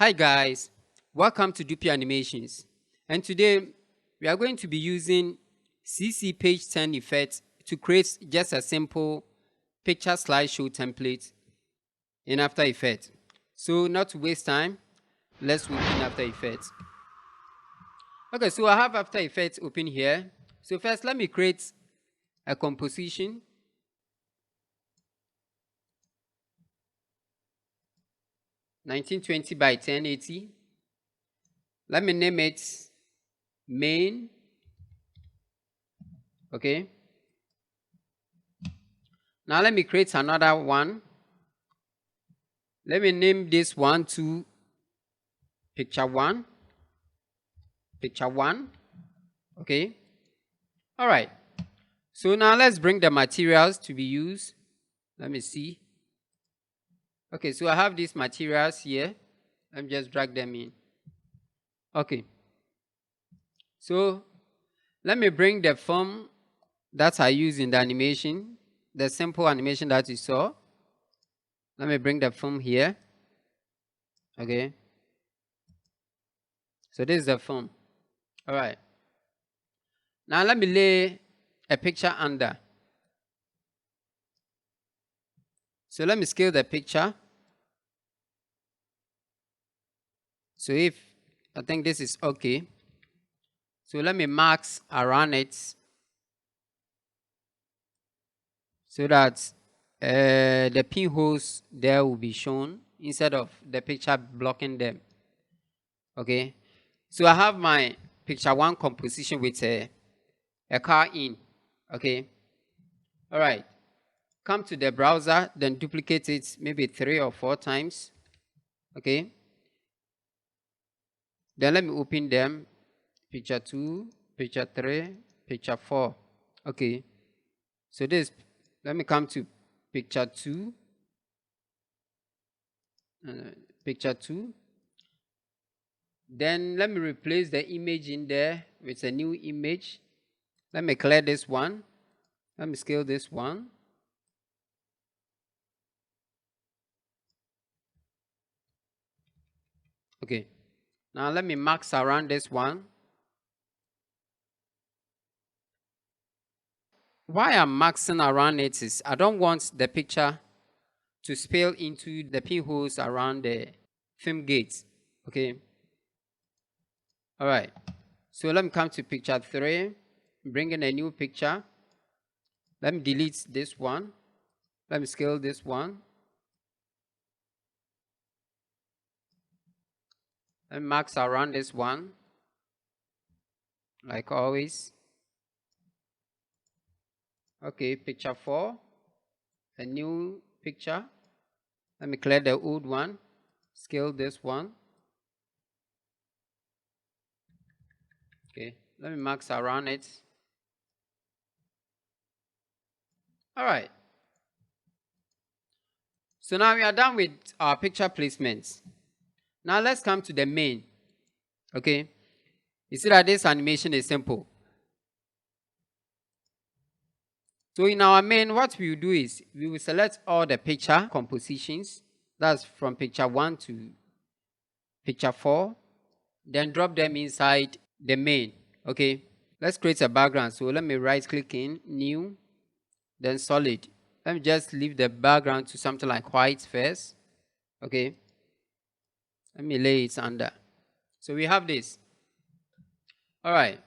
Hi guys, welcome to Dupi Animations, and today we are going to be using CC page 10 effect to create just a simple picture slideshow template in After Effects. So not to waste time, let's open After Effects. Okay, so I have After Effects open here. So first let me create a composition. (1920 by 1080). Let me name it main. Okay. Now let me create another one. Let me name this one to picture 1. Picture 1. Okay. All right. So now let's bring the materials to be used. Let me see. Okay, so I have these materials here. Let me just drag them in. Okay. So let me bring the form that I use in the animation, the simple animation that you saw. Let me bring the form here. Okay. So this is the form. All right. Now let me lay a picture under. So let me scale the picture. So if I think this is okay. So let me marks around it so that the pinholes there will be shown instead of the picture blocking them. Okay. So I have my picture 1 composition with a car in. Okay. All right. Come to the browser, then duplicate it maybe 3 or 4 times. Okay. Then let me open them. Picture 2, picture 3, picture 4. Okay. So this, let me come to picture 2. Picture 2. Then let me replace the image in there with a new image. Let me clear this one. Let me scale this one. Okay. Now let me marks around this one. Why I'm marking around it is I don't want the picture to spill into the pinholes around the film gates. Okay. All right. So let me come to picture 3. Bring in a new picture. Let me delete this one. Let me scale this one. And marks around this one, like always. Okay, picture 4, a new picture. Let me clear the old one, scale this one. Okay, let me marks around it. All right. So now we are done with our picture placements. Now let's come to the main. Okay, you see that this animation is simple. So in our main, what we will do is we will select all the picture compositions. That's from picture 1 to picture 4. Then drop them inside the main. Okay, let's create a background. So let me right click in, new, then solid. Let me just leave the background to something like white first. Okay, let me lay it under. So we have this. All right,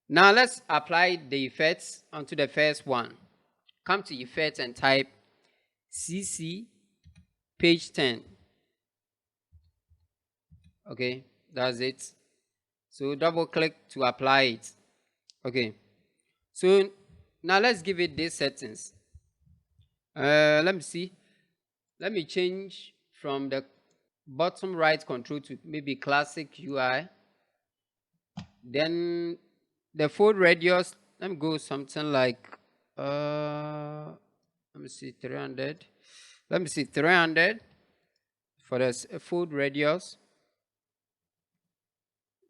now let's apply the effects onto the first one. Come to effects and type CC page 10. Okay, that's it. So double click to apply it. Okay, so now let's give it these settings. Let me see. Let me change from the bottom right control to maybe classic UI. Then the fold radius, let me go something like let me see 300. Let me see 300 for the fold radius.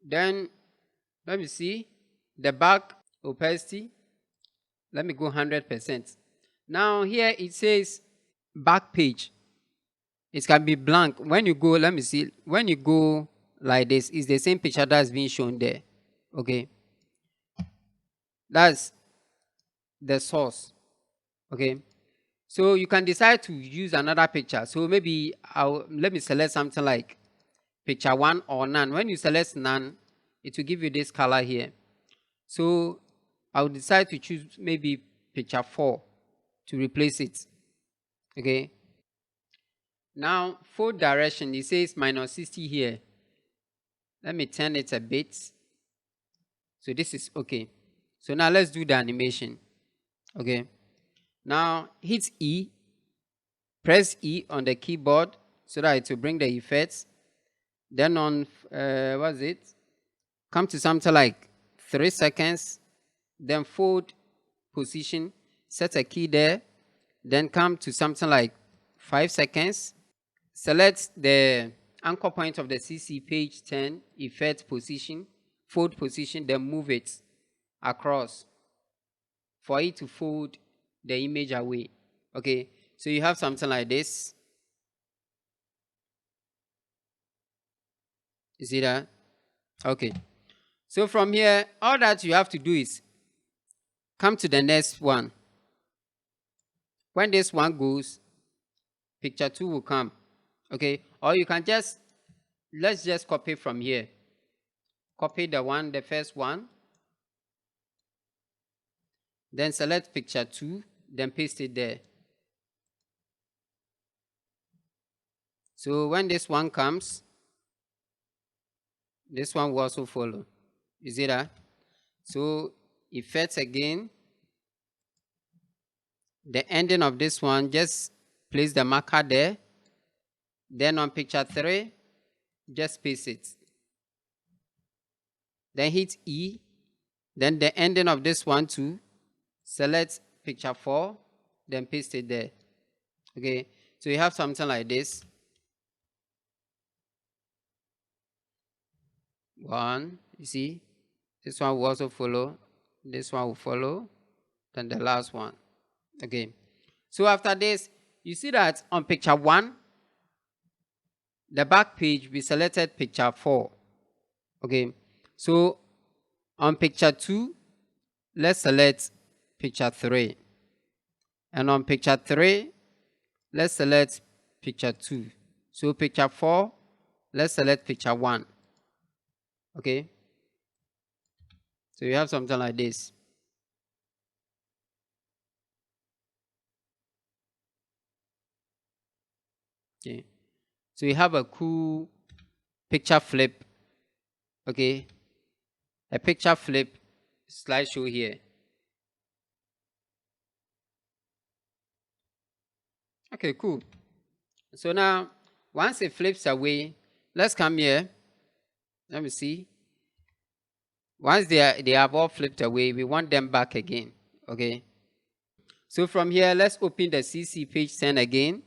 Then let me see the back opacity. Let me go 100%. Now here it says back page. It can be blank. When you go, let me see. When you go like this, it's the same picture that's being shown there. Okay. That's the source. Okay. So you can decide to use another picture. So maybe let me select something like picture 1 or none. When you select none, it will give you this color here. So I'll decide to choose maybe picture 4 to replace it. Okay. Now, fold direction, it says minus 60 here. Let me turn it a bit. So this is okay. So now let's do the animation. Okay. Now hit E. Press E on the keyboard so that it will bring the effects. Then on, what's it? Come to something like 3 seconds. Then fold position. Set a key there. Then come to something like 5 seconds. Select the anchor point of the CC page 10, effect position, fold position, then move it across for it to fold the image away. Okay, so you have something like this. You see that? Okay. So from here, all that you have to do is come to the next one. When this one goes, picture 2 will come. Okay, or you can just, let's just copy from here. Copy the first one. Then select picture 2, then paste it there. So when this one comes, this one will also follow. You see that? So effects again. The ending of this one, just place the marker there. Then on picture 3, just paste it. Then hit E. Then the ending of this one too. Select picture 4, then paste it there. Okay, so you have something like this. 1, you see, this one will also follow, this one will follow, then the last one. Okay, so after this, you see that on picture 1, the back page, we selected picture 4. Okay, so on picture 2, let's select picture 3. And on picture 3, let's select picture 2. So picture 4, let's select picture 1. Okay, so you have something like this. Okay, so you have a cool picture flip. Okay, a picture flip slideshow here. Okay, cool. So now, once it flips away, let's come here. Let me see. Once they have all flipped away, we want them back again. Okay. So from here, let's open the CC page 10 again.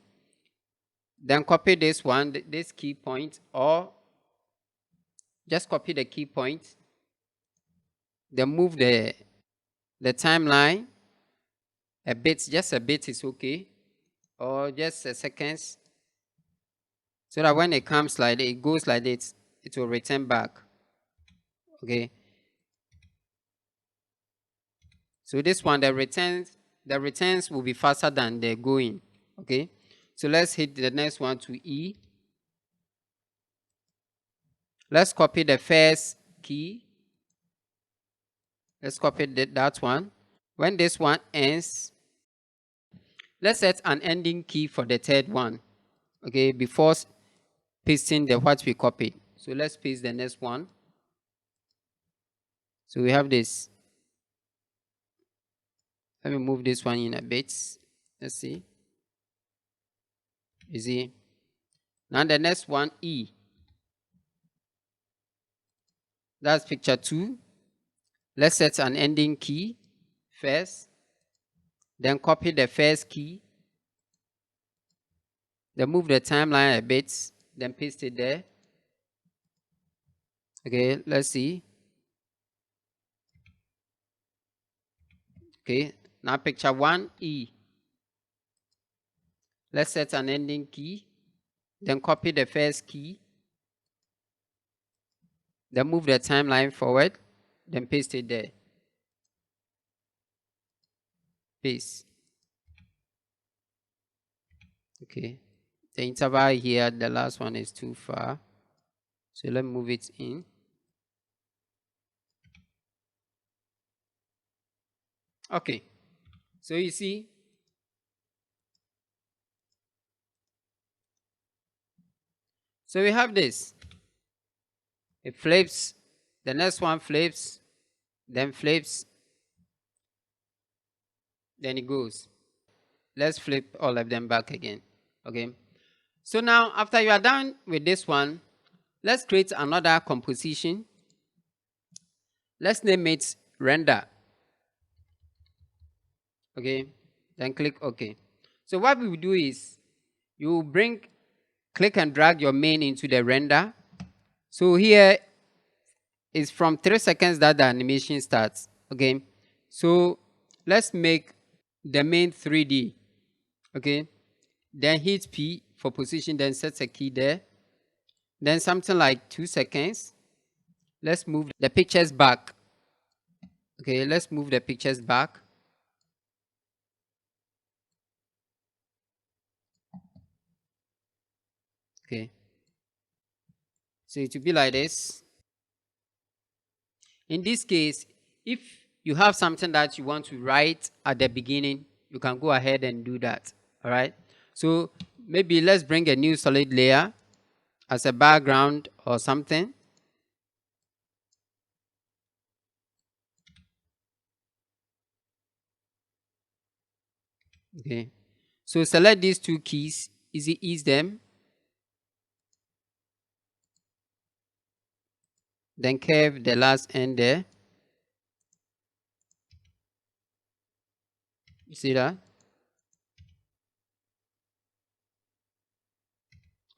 Then copy this one, this key point, or just copy the key point. Then move the timeline a bit, just a bit is okay, or just a seconds, so that when it comes like it goes like this, it will return back. Okay. So this one, the returns will be faster than the going. Okay. So let's hit the next one to E. Let's copy the first key. Let's copy that one. When this one ends, let's set an ending key for the third one. Okay, before pasting the what we copied. So let's paste the next one. So we have this. Let me move this one in a bit. Let's see. You see? Now the next one, E. That's picture 2. Let's set an ending key first. Then copy the first key. Then move the timeline a bit. Then paste it there. Okay, let's see. Okay, now picture 1, E. Let's set an ending key. then copy the first key, then move the timeline forward, then paste it there. Paste. Okay. The interval here, the last one is too far. So let's move it in. Okay. So you see, so we have this. It flips, the next one flips, then flips, then it goes. Let's flip all of them back again. Okay. So now, after you are done with this one, let's create another composition. Let's name it render. Okay. Then click OK. So what we will do is, you bring, click and drag your main into the render. So here is from 3 seconds that the animation starts. Okay. So let's make the main 3D. Okay. Then hit P for position, then set a key there. Then something like 2 seconds. Let's move the pictures back. Okay, let's move the pictures back. Okay. So it will be like this. In this case, if you have something that you want to write at the beginning, you can go ahead and do that. All right. So maybe let's bring a new solid layer as a background or something. Okay. So select these two keys, ease them. Then curve the last end there. You see that?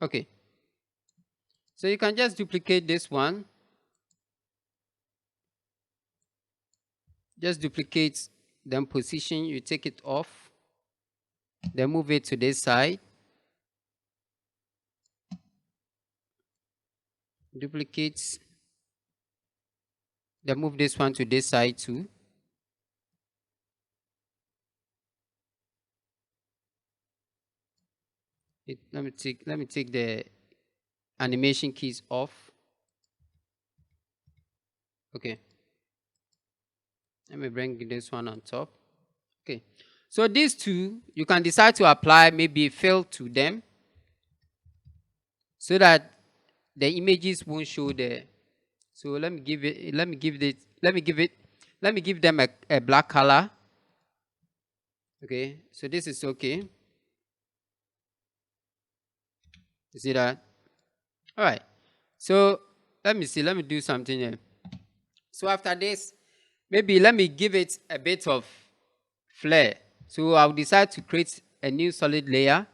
Okay. So you can just duplicate this one. Just duplicate, then position, you take it off, then move it to this side. Duplicate, then move this one to this side too. Let me take the animation keys off. Okay. Let me bring this one on top. Okay. So these two, you can decide to apply maybe fill to them so that the images won't show there. So let me give them a black color. Okay. So this is okay. You see that? All right. So let me see. Let me do something here. So after this, maybe let me give it a bit of flair. So I'll decide to create a new solid layer,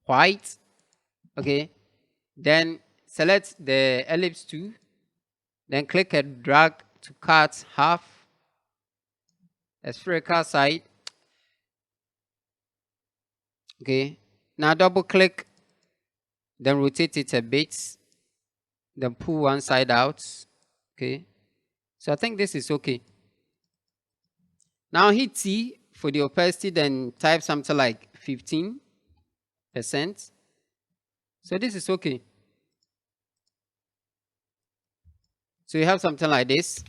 white. Okay. Then select the ellipse tool. Then click and drag to cut half a spherical side. Okay. Now double click, then rotate it a bit, then pull one side out. Okay. So I think this is okay. Now hit T for the opacity, then type something like 15%. So this is okay. So you have something like this.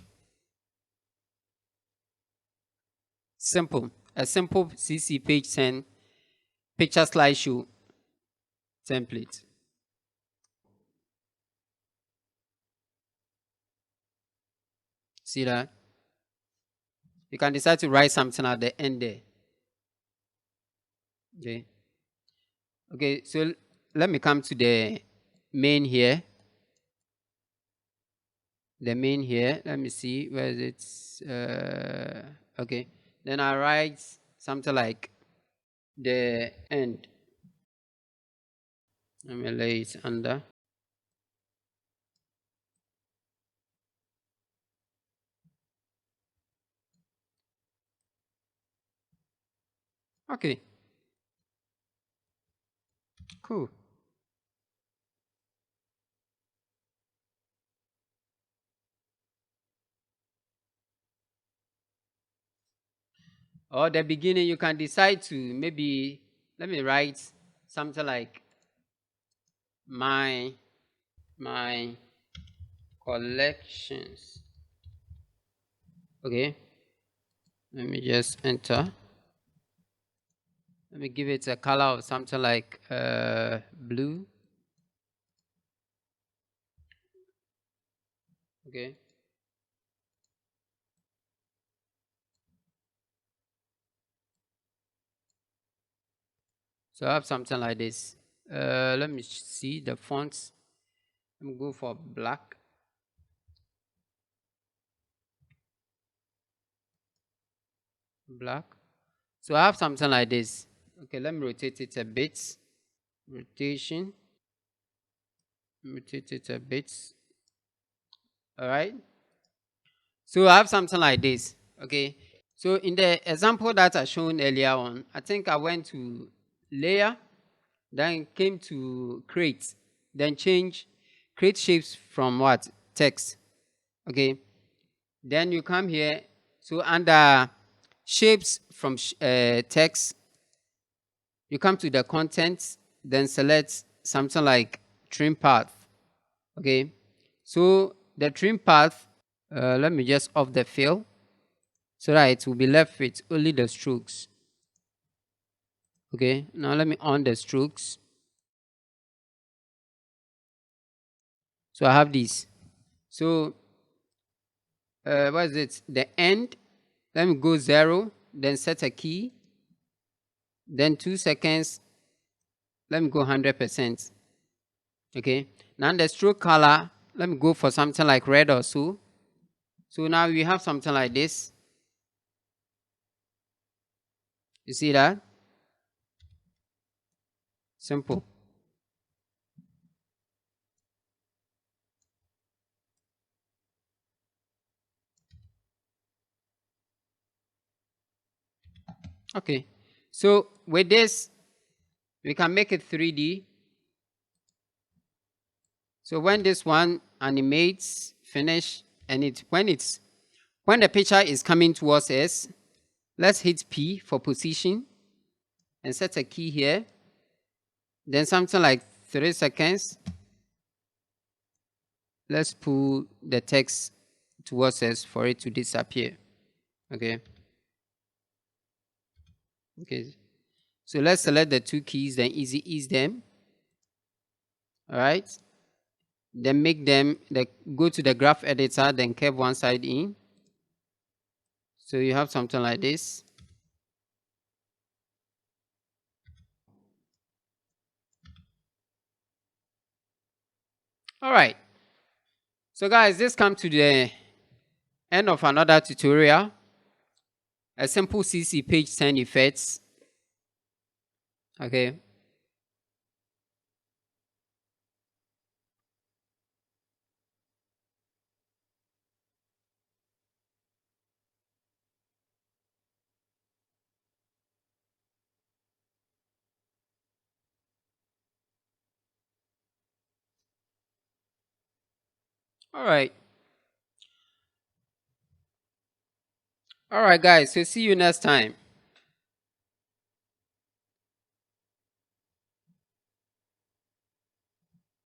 Simple. A simple CC page 10 picture slideshow template. See that? You can decide to write something at the end there. Okay. Okay, so let me come to the main here. The main here. Let me see. Where is it? Okay. Then I write something like the end. Let me lay it under. Okay. Cool. Or the beginning, you can decide to maybe, let me write something like my my collections. Okay, let me just enter. Let me give it a color of something like blue. Okay. So I have something like this. Let me see the fonts. Let me go for black. Black. So I have something like this. Okay, let me rotate it a bit. Rotation. Rotate it a bit. All right. So I have something like this. Okay. So in the example that I shown earlier on, I think I went to layer, then came to create, then change create shapes from what? Text. Okay. Then you come here. So under shapes from text, you come to the content, then select something like trim path. Okay. So the trim path, let me just off the fill so that it will be left with only the strokes. Okay, now let me on the strokes. So I have this. So what is it? The end. Let me go 0, then set a key. Then 2 seconds. Let me go 100%. Okay. Now the stroke color. Let me go for something like red or so. So now we have something like this. You see that? Simple. Okay. So with this, we can make it 3D. So when this one animates, finish, and when the picture is coming towards us, let's hit P for position and set a key here. Then something like 3 seconds. Let's pull the text towards us for it to disappear. Okay. Okay. So let's select the 2 keys, then easy ease them. All right. Then make them, go to the graph editor, then curve one side in. So you have something like this. All right. So guys, this comes to the end of another tutorial. A simple CC page 10 effects. Okay. All right. All right, guys. So see you next time.